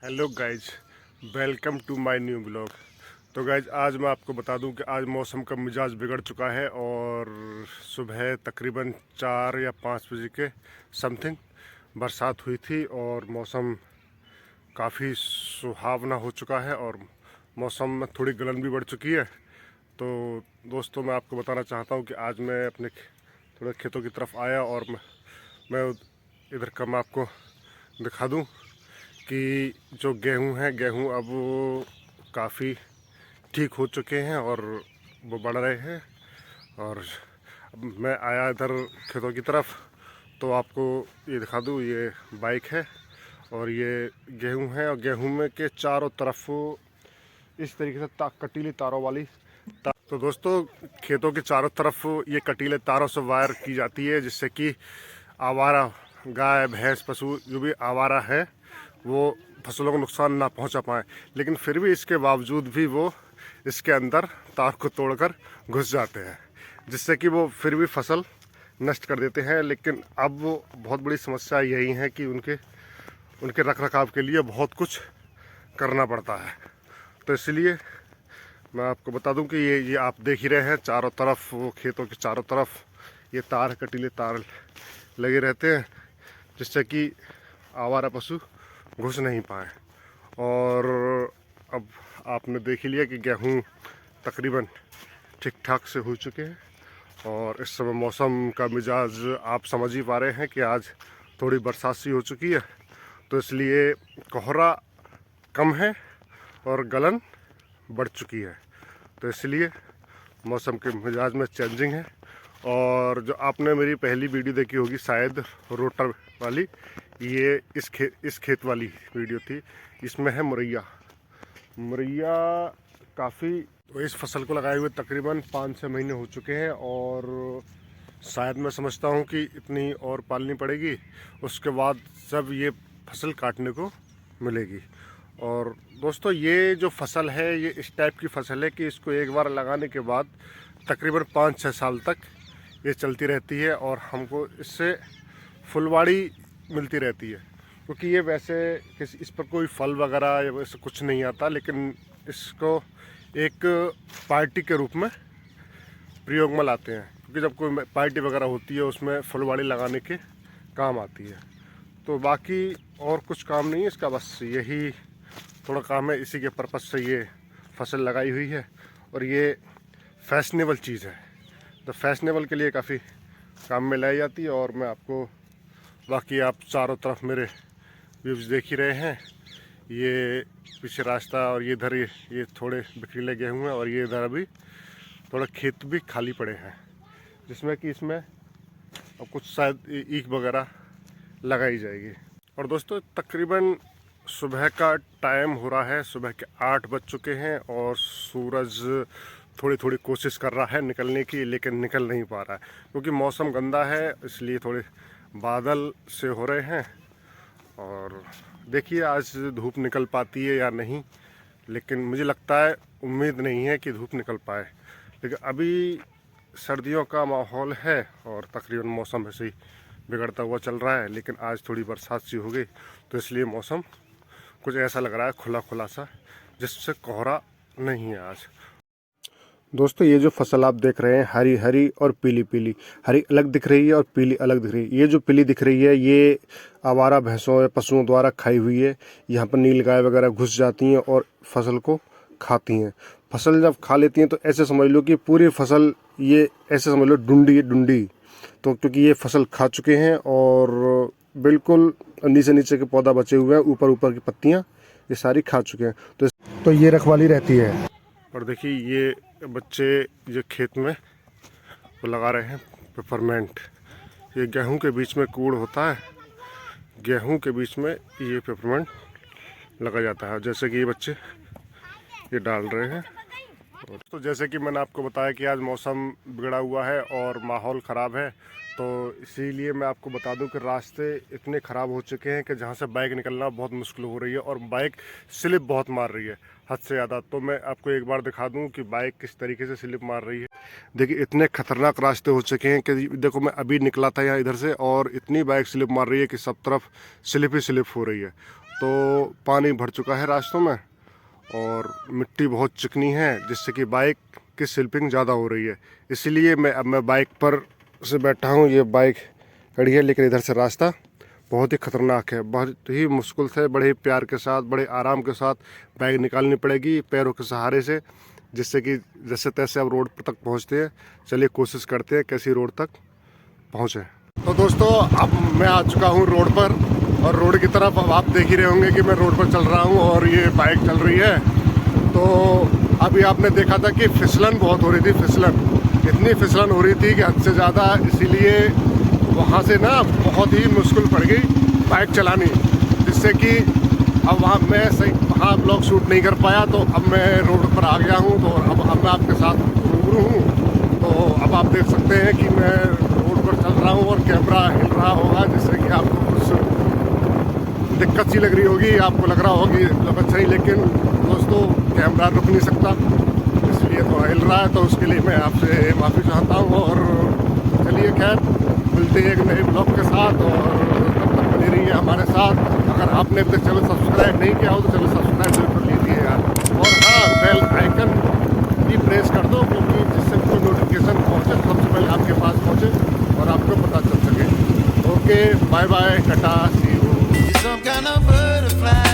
Hello guys, welcome to my new blog. तो guys आज मैं आपको बता दूं कि आज मौसम का मिजाज बिगड़ चुका है और सुबह तकरीबन 4 या 5 बजे के समथिंग बरसात हुई थी और मौसम काफ़ी सुहावना हो चुका है और मौसम में थोड़ी गलन भी बढ़ चुकी है। तो दोस्तों, मैं आपको बताना चाहता हूं कि आज मैं अपने थोड़े खेतों की तरफ आया और मैं इधर का मैं आपको दिखा दूं कि जो गेहूं है, गेहूं अब काफ़ी ठीक हो चुके हैं और वो बढ़ रहे हैं। और अब मैं आया इधर खेतों की तरफ तो आपको ये दिखा दूं, ये बाइक है और ये गेहूं है और गेहूं में के चारों तरफ इस तरीके से कटीली तारों वाली तो दोस्तों, खेतों के चारों तरफ ये कटीले तारों से वायर की जाती है, जिससे कि आवारा गाय भैंस पशु जो भी आवारा है वो फसलों को नुकसान ना पहुंचा पाए। लेकिन फिर भी इसके बावजूद भी वो इसके अंदर तार को तोड़कर घुस जाते हैं, जिससे कि वो फिर भी फसल नष्ट कर देते हैं। लेकिन अब वो बहुत बड़ी समस्या यही है कि उनके रख रखाव के लिए बहुत कुछ करना पड़ता है। तो इसलिए मैं आपको बता दूं कि ये आप देख ही रहे हैं, चारों तरफ वो खेतों के चारों तरफ ये तार, कटीले तार लगे रहते हैं, जिससे कि आवारा पशु घुस नहीं पाए। और अब आपने देख ही लिया कि गेहूं तकरीबन ठीक ठाक से हो चुके हैं और इस समय मौसम का मिजाज आप समझ ही पा रहे हैं कि आज थोड़ी बरसात सी हो चुकी है, तो इसलिए कोहरा कम है और गलन बढ़ चुकी है। तो इसलिए मौसम के मिजाज में चेंजिंग है। और जो आपने मेरी पहली वीडियो देखी होगी शायद रोटर वाली, ये इस खेत वाली वीडियो थी। इसमें है मुरैया काफ़ी। तो इस फसल को लगाए हुए तकरीबन 5-6 महीने हो चुके हैं और शायद मैं समझता हूँ कि इतनी और पालनी पड़ेगी, उसके बाद सब ये फसल काटने को मिलेगी। और दोस्तों, ये जो फसल है ये इस टाइप की फसल है कि इसको एक बार लगाने के बाद तकरीबन 5-6 साल तक ये चलती रहती है और हमको इससे फुलवाड़ी मिलती रहती है। क्योंकि ये वैसे इस पर कोई फल वगैरह या वैसे कुछ नहीं आता, लेकिन इसको एक पार्टी के रूप में प्रयोग में लाते हैं, क्योंकि जब कोई पार्टी वगैरह होती है उसमें फुलवाड़ी लगाने के काम आती है। तो बाकी और कुछ काम नहीं है इसका, बस यही थोड़ा काम है। इसी के पर्पज़ से ये फसल लगाई हुई है और ये फैशनेबल चीज़ है, तो फैशनेबल के लिए काफ़ी काम में लाई जाती है। और मैं आपको बाकी आप चारों तरफ मेरे व्यूज़ देख ही रहे हैं, ये पीछे रास्ता और ये इधर ये थोड़े बिखरी लगे हुए हैं और ये इधर अभी थोड़ा खेत भी खाली पड़े हैं, जिसमें कि इसमें अब कुछ शायद ईख वगैरह लगाई जाएगी। और दोस्तों, तकरीबन सुबह का टाइम हो रहा है, सुबह के 8 बज चुके हैं और सूरज थोड़ी थोड़ी कोशिश कर रहा है निकलने की, लेकिन निकल नहीं पा रहा है क्योंकि मौसम गंदा है, इसलिए थोड़े बादल से हो रहे हैं। और देखिए आज धूप निकल पाती है या नहीं, लेकिन मुझे लगता है, उम्मीद नहीं है कि धूप निकल पाए। लेकिन अभी सर्दियों का माहौल है और तकरीबन मौसम ऐसे ही बिगड़ता हुआ चल रहा है, लेकिन आज थोड़ी बरसात सी हो गई तो इसलिए मौसम कुछ ऐसा लग रहा है खुला खुला सा, जिससे कोहरा नहीं है आज। दोस्तों, ये जो फसल आप देख रहे हैं हरी हरी और पीली पीली, हरी अलग दिख रही है और पीली अलग दिख रही है। ये जो पीली दिख रही है ये आवारा भैंसों या पशुओं द्वारा खाई हुई है। यहाँ पर नील गाय वगैरह घुस जाती हैं और फसल को खाती हैं। फसल जब खा लेती हैं तो ऐसे समझ लो कि पूरी फसल, ये ऐसे समझ लो डुंडी। तो क्योंकि ये फसल खा चुके हैं और बिल्कुल नीचे के पौधा बचे हुए हैं, ऊपर की पत्तियाँ ये सारी खा चुके हैं। तो ये रखवाली रहती है। और देखिए ये बच्चे जो खेत में वो लगा रहे हैं पेपरमेंट। ये गेहूं के बीच में कूड़ होता है, गेहूं के बीच में ये पेपरमेंट लगा जाता है, जैसे कि ये बच्चे ये डाल रहे हैं। तो जैसे कि मैंने आपको बताया कि आज मौसम बिगड़ा हुआ है और माहौल ख़राब है, तो इसीलिए मैं आपको बता दूं कि रास्ते इतने ख़राब हो चुके हैं कि जहां से बाइक निकलना बहुत मुश्किल हो रही है और बाइक स्लिप बहुत मार रही है, हद से ज़्यादा। तो मैं आपको एक बार दिखा दूं कि बाइक किस तरीके से स्लिप मार रही है। देखिए इतने ख़तरनाक रास्ते हो चुके हैं कि देखो, मैं अभी निकला था यहाँ इधर से और इतनी बाइक स्लिप मार रही है कि सब तरफ स्लिप ही स्लिप हो रही है। तो पानी भर चुका है रास्तों में और मिट्टी बहुत चिकनी है, जिससे कि बाइक की स्लिपिंग ज़्यादा हो रही है। इसीलिए मैं बाइक पर से बैठा हूँ। ये बाइक खड़ी है, लेकिन इधर से रास्ता बहुत ही ख़तरनाक है। बहुत ही मुश्किल से, बड़े ही प्यार के साथ, बड़े आराम के साथ बाइक निकालनी पड़ेगी पैरों के सहारे से, जिससे कि जैसे तैसे अब रोड तक पहुँचते हैं। चलिए कोशिश करते हैं कैसी रोड तक पहुँचे। तो दोस्तों, अब मैं आ चुका हूँ रोड पर, और रोड की तरफ अब आप देख ही रहे होंगे कि मैं रोड पर चल रहा हूँ और ये बाइक चल रही है। तो अभी आपने देखा था कि फिसलन बहुत हो रही थी, इतनी फिसलन हो रही थी कि हद से ज़्यादा, इसीलिए वहाँ से ना बहुत ही मुश्किल पड़ गई बाइक चलानी, जिससे कि अब वहाँ ब्लॉग शूट नहीं कर पाया। तो अब मैं रोड पर आ गया हूँ, तो अब मैं आपके साथ रूबरू हूँ। तो अब आप देख सकते हैं कि मैं रोड पर चल रहा हूँ और कैमरा हिल रहा होगा, जिससे कि आपको कुछ दिक्कत सी लग रही होगी, आपको लग रहा होगा कि अच्छा ही, लेकिन दोस्तों कैमरा रुक नहीं सकता, इसलिए तो हिल रहा है। तो उसके लिए मैं आपसे माफ़ी चाहता हूँ। और चलिए खैर, मिलते हैं एक नए ब्लॉग के साथ, और तब तक बनी रहिए हमारे साथ। अगर आपने अब तक चैनल सब्सक्राइब नहीं किया हो तो चैनल सब्सक्राइब जरूर कर लीजिए यार, और हाँ, बेल आइकन भी प्रेस कर दो, क्योंकि जिससे कोई नोटिफिकेशन पहुँचे सबसे पहले आपके पास पहुँचे और आपको पता चल सके। Okay, bye bye, tata, see you. Some kind of butterfly.